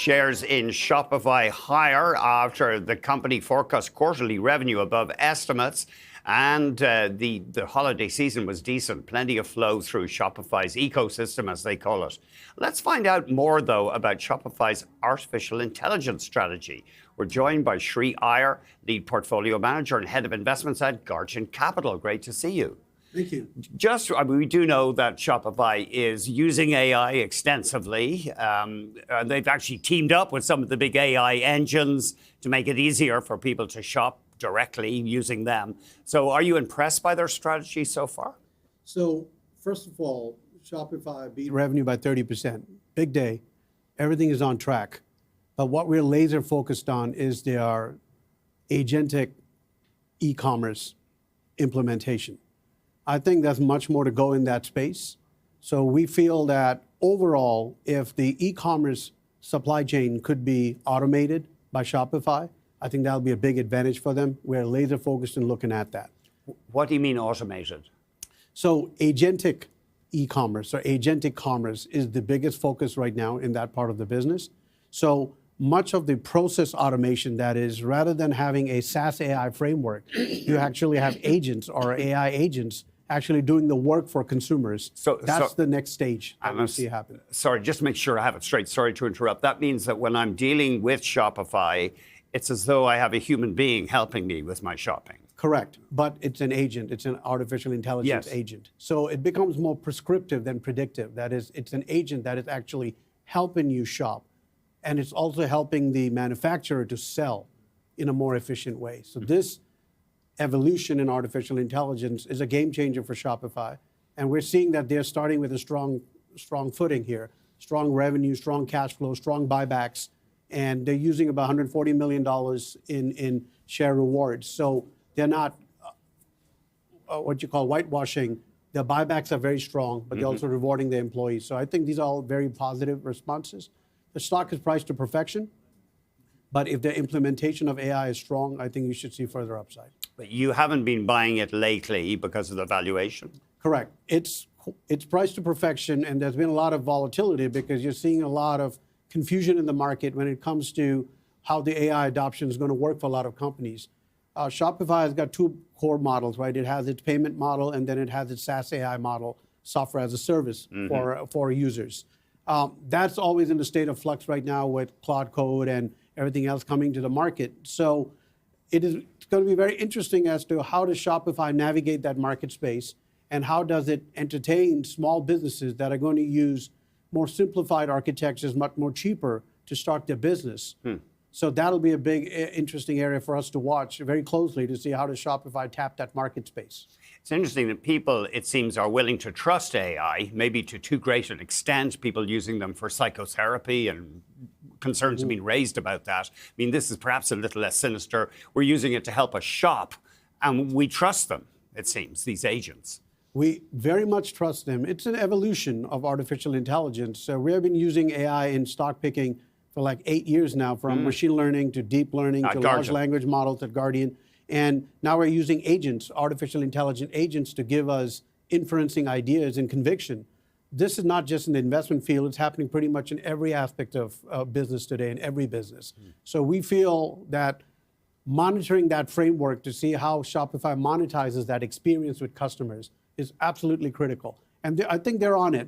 Shares in Shopify higher after the company forecast quarterly revenue above estimates. And the holiday season was decent. Plenty of flow through Shopify's ecosystem, as they call it. Let's find out more, though, about Shopify's artificial intelligence strategy. We're joined by Iyer, lead portfolio manager and head of investments at Guardian Capital. Great to see you. Thank you. We do know that Shopify is using AI extensively. They've actually teamed up with some of the big AI engines to make it easier for people to shop directly using them. So are you impressed by their strategy so far? So first of all, Shopify beat revenue by 30%. Big day. Everything is on track. But what we're laser focused on is their agentic e-commerce implementation. I think there's much more to go in that space. So we feel that overall, if the e-commerce supply chain could be automated by Shopify, I think that'll be a big advantage for them. We're laser focused in looking at that. What do you mean automated? So agentic e-commerce or agentic commerce is the biggest focus right now in that part of the business. So much of the process automation, that is, rather than having a SaaS AI framework, you actually have agents or AI agents actually doing the work for consumers. So that's the next stage that we see happen. Sorry, just to make sure I have it straight. Sorry to interrupt. That means that when I'm dealing with Shopify, it's as though I have a human being helping me with my shopping. Correct, but it's an agent. It's an artificial intelligence agent. So it becomes more prescriptive than predictive. That is, it's an agent that is actually helping you shop. And it's also helping the manufacturer to sell in a more efficient way. So this evolution in artificial intelligence is a game changer for Shopify. And we're seeing that they're starting with a strong footing here. Strong revenue, strong cash flow, strong buybacks. And they're using about $140 million in share rewards. So they're not what you call whitewashing. Their buybacks are very strong, but they're also rewarding their employees. So I think these are all very positive responses. The stock is priced to perfection, but if the implementation of AI is strong, I think you should see further upside. But you haven't been buying it lately because of the valuation? Correct. It's priced to perfection, and there's been a lot of volatility because you're seeing a lot of confusion in the market when it comes to how the AI adoption is going to work for a lot of companies. Shopify has got two core models, right? It has its payment model, and then it has its SaaS AI model, software as a service for users. That's always in a state of flux right now with Claude Code and everything else coming to the market. So it's going to be very interesting as to how does Shopify navigate that market space, and how does it entertain small businesses that are going to use more simplified architectures, much more cheaper to start their business. So that'll be a big, interesting area for us to watch very closely to see how does Shopify tap that market space. It's interesting that people, it seems, are willing to trust AI, maybe to too great an extent, people using them for psychotherapy, and concerns have been raised about that. I mean, this is perhaps a little less sinister. We're using it to help us shop, and we trust them, it seems, these agents. We very much trust them. It's an evolution of artificial intelligence. So we have been using AI in stock picking for like 8 years now, from machine learning to deep learning to large language models at Guardian. And now we're using agents, artificial intelligent agents, to give us inferencing ideas and conviction. This is not just in the investment field. It's happening pretty much in every aspect of business today, in every business. So we feel that monitoring that framework to see how Shopify monetizes that experience with customers is absolutely critical. And I think they're on it,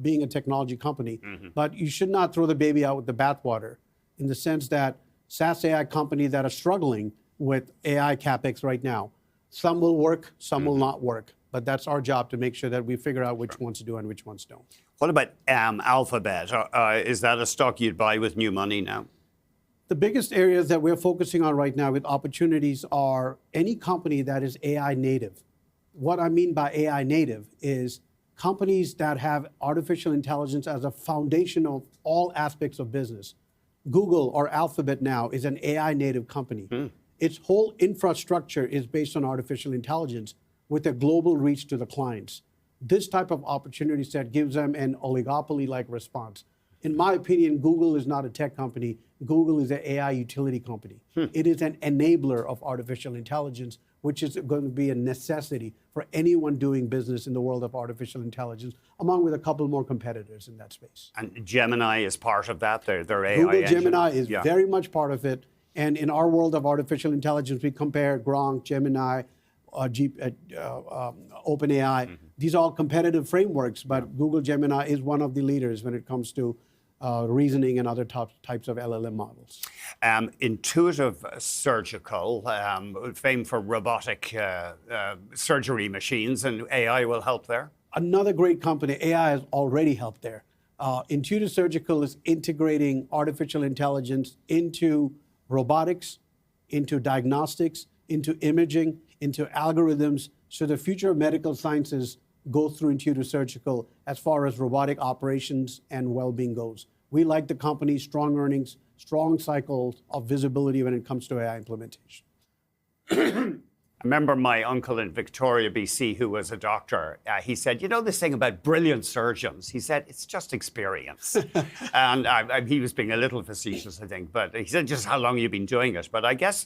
being a technology company. But you should not throw the baby out with the bathwater, in the sense that SaaS AI companies that are struggling with AI CapEx right now, some will work, some will not work. But that's our job to make sure that we figure out which ones do and which ones don't. What about Alphabet? Is that a stock you'd buy with new money now? The biggest areas that we're focusing on right now with opportunities are any company that is AI native. What I mean by AI native is companies that have artificial intelligence as a foundation of all aspects of business. Google or Alphabet now is an AI native company. Its whole infrastructure is based on artificial intelligence with a global reach to the clients. This type of opportunity set gives them an oligopoly-like response. In my opinion, Google is not a tech company. Google is an AI utility company. It is an enabler of artificial intelligence which is going to be a necessity for anyone doing business in the world of artificial intelligence, along with a couple more competitors in that space. And Gemini is part of that, their AI Google engine? Gemini is very much part of it. And in our world of artificial intelligence, we compare Gronk, Gemini, OpenAI. These are all competitive frameworks, but Google Gemini is one of the leaders when it comes to reasoning and other types of LLM models. Intuitive Surgical, famed for robotic surgery machines, and AI will help there? Another great company. AI has already helped there. Intuitive Surgical is integrating artificial intelligence into robotics, into diagnostics, into imaging, into algorithms. So the future of medical sciences goes through Intuitive Surgical as far as robotic operations and well-being goes. We like the company, strong earnings, strong cycles of visibility when it comes to AI implementation. I remember my uncle in Victoria, BC, who was a doctor. He said, you know this thing about brilliant surgeons? He said, it's just experience. And he was being a little facetious, I think. But he said, just how long you've been doing it. But I guess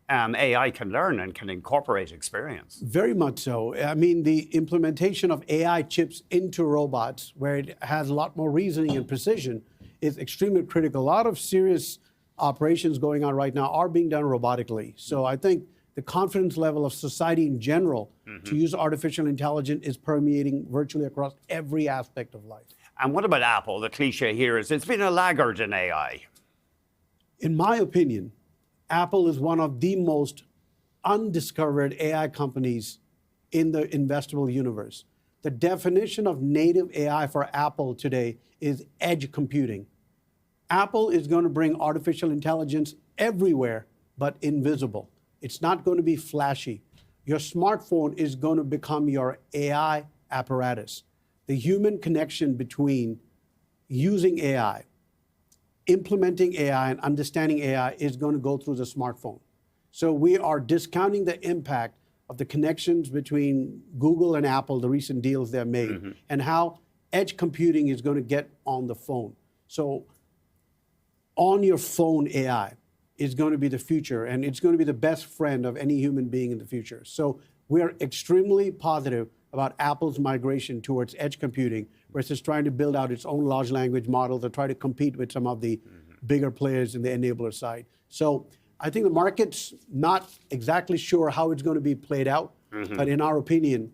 AI can learn and can incorporate experience. Very much so. I mean, the implementation of AI chips into robots, where it has a lot more reasoning and precision, is extremely critical. A lot of serious operations going on right now are being done robotically. So I think the confidence level of society in general to use artificial intelligence is permeating virtually across every aspect of life. And what about Apple? The cliche here is it's been a laggard in AI. In my opinion, Apple is one of the most undiscovered AI companies in the investable universe. The definition of native AI for Apple today is edge computing. Apple is going to bring artificial intelligence everywhere, but invisible. It's not going to be flashy. Your smartphone is going to become your AI apparatus. The human connection between using AI, implementing AI, and understanding AI is going to go through the smartphone. So we are discounting the impact of the connections between Google and Apple, the recent deals they've made, and how edge computing is going to get on the phone. So on your phone AI is going to be the future, and it's going to be the best friend of any human being in the future. So we're extremely positive about Apple's migration towards edge computing versus trying to build out its own large language models or try to compete with some of the bigger players in the enabler side. So I think the market's not exactly sure how it's going to be played out, but in our opinion,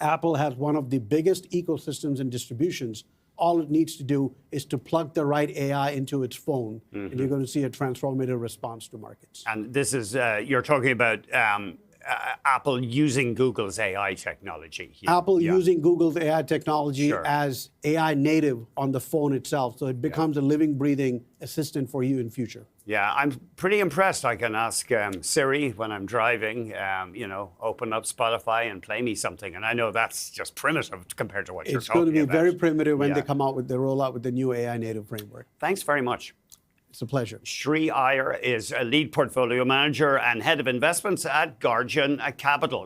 Apple has one of the biggest ecosystems and distributions. All it needs to do is to plug the right AI into its phone, and you're going to see a transformative response to markets. And this is, you're talking about Apple using Google's AI technology. Apple using Google's AI technology as AI native on the phone itself, so it becomes a living, breathing assistant for you in future. Yeah, I'm pretty impressed. I can ask Siri when I'm driving, open up Spotify and play me something. And I know that's just primitive compared to what you're talking about. It's going to be very primitive when they come out with the rollout with the new AI native framework. Thanks very much. It's a pleasure. Iyer is a lead portfolio manager and head of investments at Guardian Capital.